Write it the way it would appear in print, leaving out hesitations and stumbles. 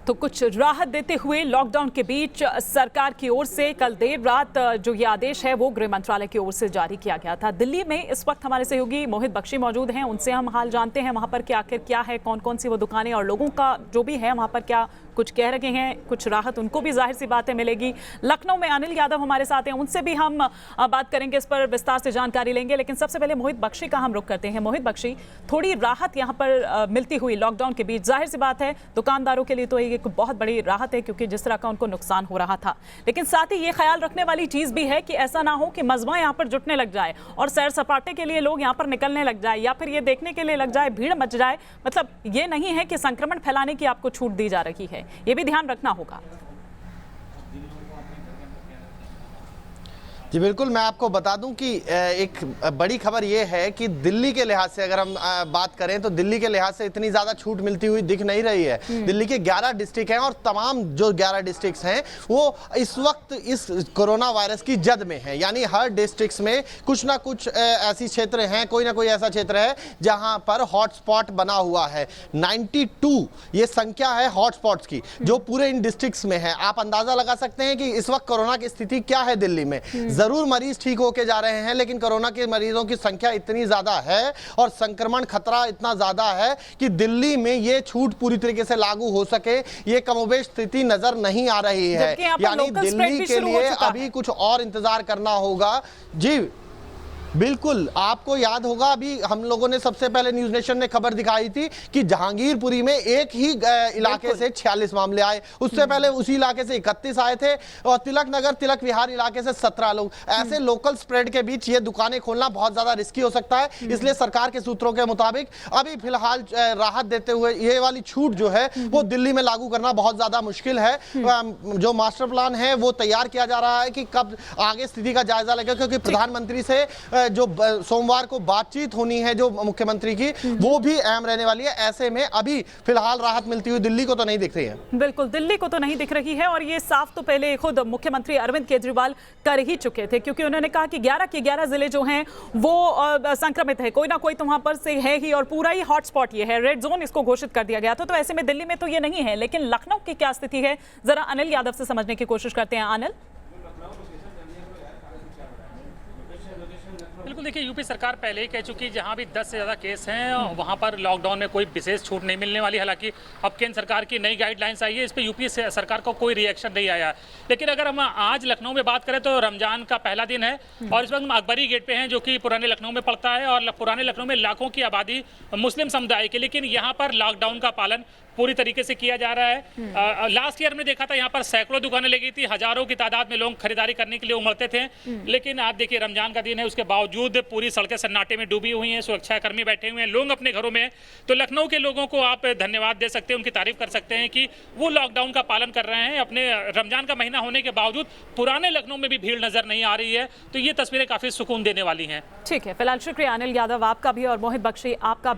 तो कुछ राहत देते हुए लॉकडाउन के बीच सरकार की ओर से कल देर रात जो ये आदेश है वो गृह मंत्रालय की ओर से जारी किया गया था। दिल्ली में इस वक्त हमारे सहयोगी मोहित बख्शी मौजूद हैं, उनसे हम हाल जानते हैं वहां पर कि आखिर क्या है, कौन कौन सी वो दुकानें और लोगों का जो भी है वहां पर क्या कुछ कह रहे हैं, कुछ राहत उनको भी जाहिर सी बातें मिलेगी। लखनऊ में अनिल यादव हमारे साथ हैं, उनसे भी हम बात करेंगे, इस पर विस्तार से जानकारी लेंगे। लेकिन सबसे पहले मोहित बख्शी का हम रुख करते हैं। मोहित बख्शी, थोड़ी राहत यहाँ पर मिलती हुई लॉकडाउन के बीच, जाहिर सी बात है दुकानदारों के लिए तो एक बहुत बड़ी राहत है क्योंकि जिस तरह का उनको नुकसान हो रहा था, लेकिन साथ ही ये ख्याल रखने वाली चीज भी है कि ऐसा ना हो कि मजमा यहाँ पर जुटने लग जाए और सैर सपाटे के लिए लोग यहाँ पर निकलने लग जाए या फिर ये देखने के लिए लग जाए, भीड़ मच जाए। मतलब ये नहीं है कि संक्रमण फैलाने की आपको छूट दी जा रही है, ये भी ध्यान रखना होगा। जी बिल्कुल, मैं आपको बता दूं कि एक बड़ी खबर ये है कि दिल्ली के लिहाज से अगर हम बात करें तो दिल्ली के लिहाज से इतनी ज़्यादा छूट मिलती हुई दिख नहीं रही है। दिल्ली के 11 डिस्ट्रिक्ट हैं और तमाम जो 11 डिस्ट्रिक्ट्स हैं वो इस वक्त इस कोरोना वायरस की जद में है। यानी हर डिस्ट्रिक्ट्स में कुछ ना कुछ ऐसी क्षेत्र हैं, कोई ना कोई ऐसा क्षेत्र है जहां पर हॉटस्पॉट बना हुआ है। 92 ये संख्या है हॉटस्पॉट्स की जो पूरे इन डिस्ट्रिक्ट्स में है। आप अंदाज़ा लगा सकते हैं कि इस वक्त कोरोना की स्थिति क्या है दिल्ली में। जरूर मरीज ठीक होके जा रहे हैं, लेकिन कोरोना के मरीजों की संख्या इतनी ज्यादा है और संक्रमण खतरा इतना ज्यादा है कि दिल्ली में ये छूट पूरी तरीके से लागू हो सके ये कमोबेश स्थिति नजर नहीं आ रही है। यानी दिल्ली के लिए अभी कुछ और इंतजार करना होगा। जी बिल्कुल, आपको याद होगा अभी हम लोगों ने सबसे पहले न्यूज नेशन ने खबर दिखाई थी कि जहांगीरपुरी में एक ही इलाके से 46 मामले आए, उससे पहले उसी इलाके से 31 आए थे और तिलक नगर तिलक विहार इलाके से 17 लोग। ऐसे लोकल स्प्रेड के बीच ये दुकानें खोलना बहुत ज्यादा रिस्की हो सकता है, इसलिए सरकार के सूत्रों के मुताबिक अभी फिलहाल राहत देते हुए ये वाली छूट जो है वो दिल्ली में लागू करना बहुत ज्यादा मुश्किल है। जो मास्टर प्लान है वो तैयार किया जा रहा है कि कब आगे स्थिति का जायजा लगेगा, क्योंकि प्रधानमंत्री से जो सोमवार को बातचीत होनी है जो मुख्यमंत्री की वो भी अहम रहने वाली है। ऐसे में अभी फिलहाल राहत मिलती हुई दिल्ली को तो नहीं दिख रही है। बिल्कुल, दिल्ली को तो नहीं दिख रही है और ये साफ तो पहले खुद मुख्यमंत्री अरविंद केजरीवाल कर ही चुके थे, क्योंकि उन्होंने कहा कि 11 के 11 जिले जो हैं वो संक्रमित है, कोई ना कोई तो वहां पर से है ही और पूरा ही हॉटस्पॉट ये है, रेड जोन इसको घोषित कर दिया गया था। तो ऐसे में दिल्ली में तो ये नहीं है, लेकिन लखनऊ की क्या स्थिति है जरा अनिल यादव से समझने की कोशिश करते हैं। अनिल, बिल्कुल, देखिए यूपी सरकार पहले ही कह चुकी जहां भी 10 से ज़्यादा केस हैं वहां पर लॉकडाउन में कोई विशेष छूट नहीं मिलने वाली। हालांकि अब केंद्र सरकार की नई गाइडलाइंस आई है, इस पर यूपी सरकार को कोई रिएक्शन नहीं आया। लेकिन अगर हम आज लखनऊ में बात करें तो रमजान का पहला दिन है और इस वक्त हम अकबरी गेट पे हैं जो कि पुराने लखनऊ में पड़ता है और पुराने लखनऊ में लाखों की आबादी मुस्लिम समुदाय की, लेकिन यहाँ पर लॉकडाउन का पालन पूरी तरीके से किया जा रहा है। लास्ट ईयर में देखा था यहाँ पर सैकड़ों दुकानें लगी थी, हजारों की तादाद में लोग खरीदारी करने के लिए उमड़ते थे। लेकिन आज देखिए रमजान का दिन है, उसके बावजूद पूरी सड़कें सन्नाटे में डूबी हुई हैं, सुरक्षा कर्मी बैठे हुए हैं, लोग अपने घरों में। तो लखनऊ के लोगों को आप धन्यवाद दे सकते हैं, उनकी तारीफ कर सकते हैं कि वो लॉकडाउन का पालन कर रहे हैं। अपने रमजान का महीना होने के बावजूद पुराने लखनऊ में भी भीड़ नजर नहीं आ रही है, तो ये तस्वीरें काफी सुकून देने वाली हैं। ठीक है, फिलहाल शुक्रिया अनिल यादव आपका भी और मोहित बख्शी आपका भी।